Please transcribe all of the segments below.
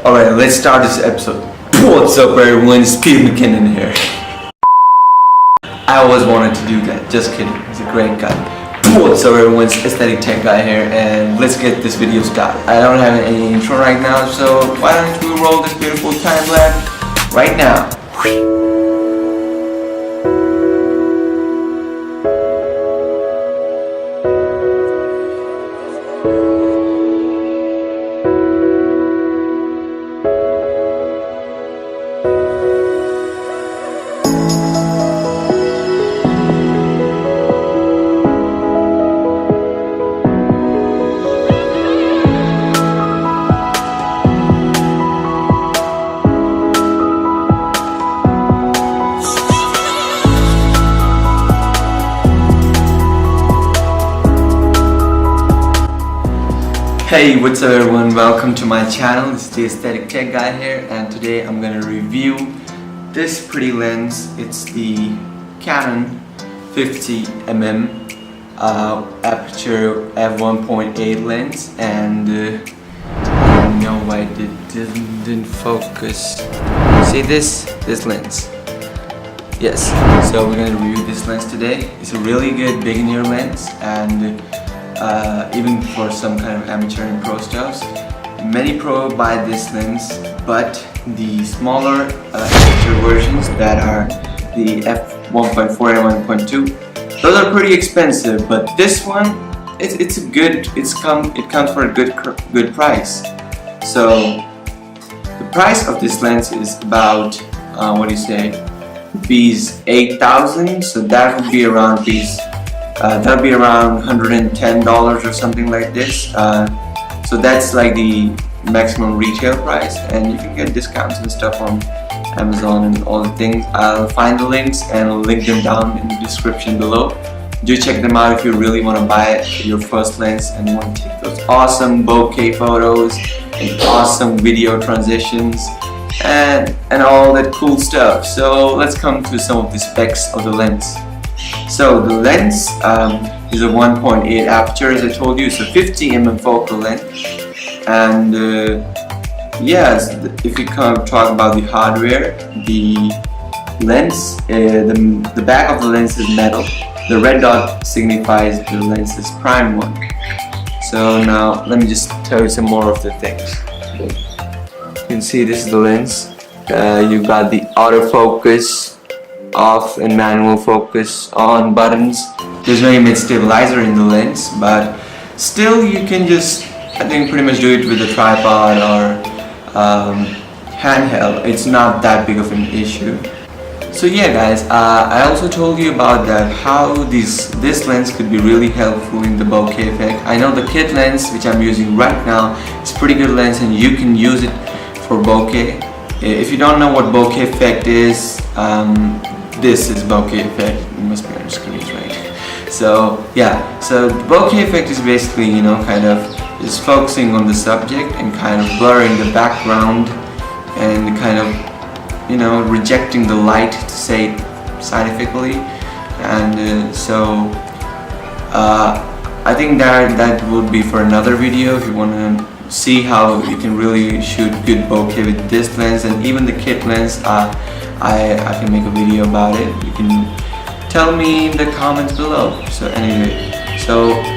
Alright, let's start this episode. What's up everyone, it's Canon here. I always wanted to do that, just kidding, he's a great guy. What's up everyone, it's Aesthetic Tech Guy here, and let's get this video started. I don't have any intro right now, so why don't we roll this beautiful time lapse right now. Hey, what's up everyone, welcome to my channel. It's the Aesthetic Tech Guy here, and today I'm gonna review this pretty lens. It's the Canon 50mm aperture f1.8 lens, and I don't know why it didn't focus. See this lens? Yes, so we're gonna review this lens today. It's a really good beginner lens, and even for some kind of amateur and pro stuff. Many pro buy this lens, but the smaller amateur versions that are the f1.4 and 1.2, those are pretty expensive. But this one, it comes for a good price. So the price of this lens is about rupees 8,000. So that would be around that'll be around $110 or something like this. So that's like the maximum retail price, and you can get discounts and stuff on Amazon and all the things. I'll find the links and I'll link them down in the description below. Do check them out if you really want to buy your first lens and you want to take those awesome bokeh photos and awesome video transitions and all that cool stuff. So let's come to some of the specs of the lens. So the lens is a 1.8 aperture, as I told you. It's a 50mm focal length, and yes, if we talk about the hardware, the lens, the back of the lens is metal. The red dot signifies the lens is prime one. So now let me just tell you some more of the things. You can see this is the lens. You got the autofocus, off and manual focus on buttons. There's no image stabilizer in the lens, but still you can just, I think, pretty much do it with a tripod or handheld. It's not that big of an issue. So yeah guys, I also told you about that how this lens could be really helpful in the bokeh effect. I know the kit lens which I'm using right now is a pretty good lens, and you can use it for bokeh. If you don't know what bokeh effect is, this is bokeh effect. It must be on the screen, right? So yeah, so the bokeh effect is basically, kind of just focusing on the subject and kind of blurring the background and kind of, rejecting the light, to say it scientifically. And so I think that would be for another video if you want to see how you can really shoot good bokeh with this lens, and even the kit lens. I can make a video about it. You can tell me in the comments below. So anyway,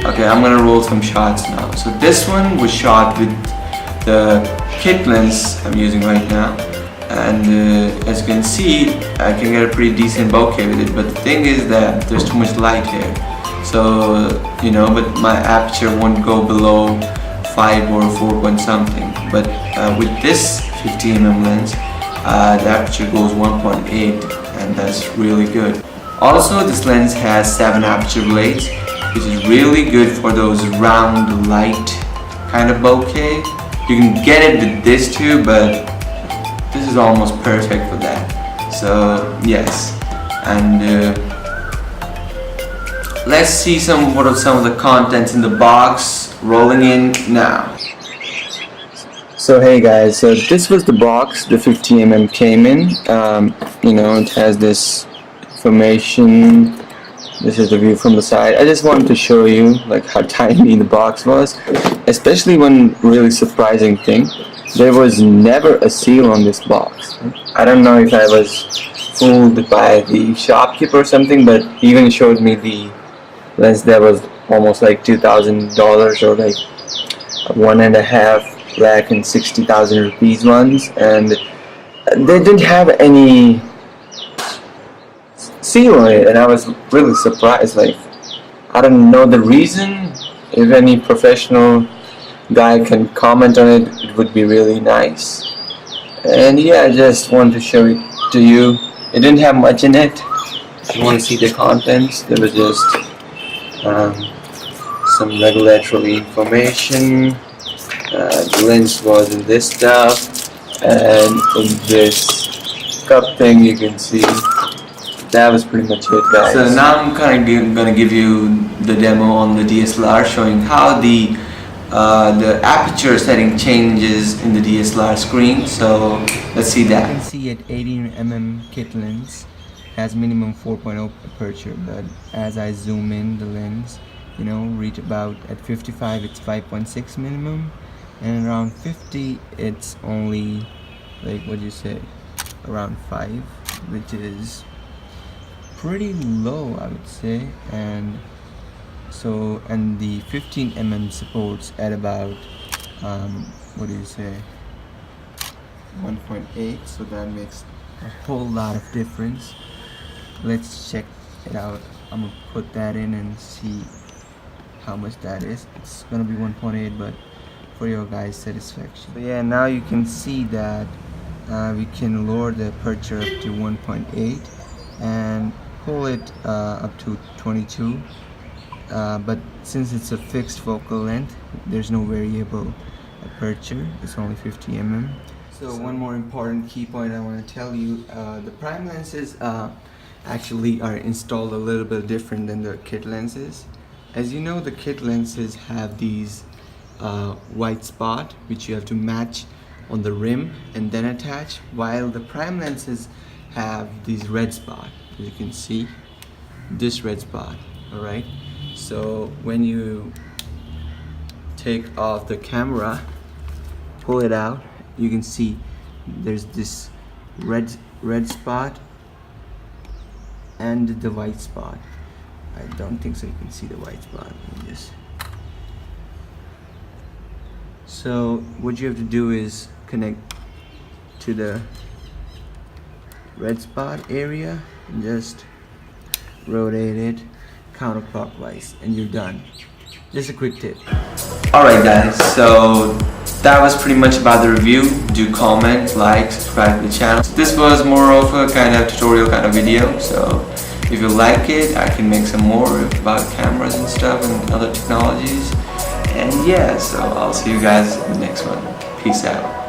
okay, I'm gonna roll some shots now. So this one was shot with the kit lens I'm using right now, and as you can see, I can get a pretty decent bokeh with it. But the thing is that there's too much light here, so but my aperture won't go below 5 or 4 point something. But with this 50mm lens, the aperture goes 1.8, and that's really good. Also, this lens has 7 aperture blades, which is really good for those round light kind of bokeh. You can get it with this too, but this is almost perfect for that. So yes, and let's see what are some of the contents in the box rolling in now. So hey guys, so this was the box the 50mm came in. It has this information. This is the view from the side. I just wanted to show you like how tiny the box was, especially one really surprising thing. there was never a seal on this box. I don't know if I was fooled by the shopkeeper or something, but he even showed me the lens that was almost like $2,000 or like 1.5 lakh and 60,000 rupees ones, and they didn't have any seal on it, and I was really surprised. Like, I don't know the reason. If any professional guy can comment on it, it would be really nice. And yeah, I just wanted to show it to you. It didn't have much in it. If you want to see the contents, there was just some regulatory information. The lens was in this stuff, and in this cup thing you can see. That was pretty much it, guys. So now I'm gonna give you the demo on the DSLR, showing how the aperture setting changes in the DSLR screen. So let's see that. You can see at 18mm kit lens has minimum 4.0 aperture, but as I zoom in, the lens, you know, reach about at 55 it's 5.6 minimum, and around 50 it's only like, what do you say, around 5, which is pretty low, I would say. And so, and the 15mm supports at about what do you say, 1.8, so that makes a whole lot of difference. Let's check it out. I'm gonna put that in and see how much that is. It's gonna be 1.8, but for your guys' satisfaction. So yeah, now you can see that we can lower the aperture up to 1.8 and pull it up to 22, but since it's a fixed focal length, there's no variable aperture. It's only 50mm. So one more important key point I want to tell you, the prime lenses actually are installed a little bit different than the kit lenses. As you know, the kit lenses have these white spot which you have to match on the rim and then attach, while the prime lenses have these red spot. You can see this red spot. Alright, so when you take off the camera, pull it out, you can see there's this red spot and the white spot. I don't think so you can see the white spot. Let me just... So what you have to do is connect to the red spot area and just rotate it counterclockwise and you're done. Just a quick tip. Alright guys, so that was pretty much about the review. Do comment, like, subscribe to the channel. This was more of a kind of tutorial kind of video, so if you like it, I can make some more about cameras and stuff and other technologies. And yeah, so I'll see you guys in the next one. Peace out.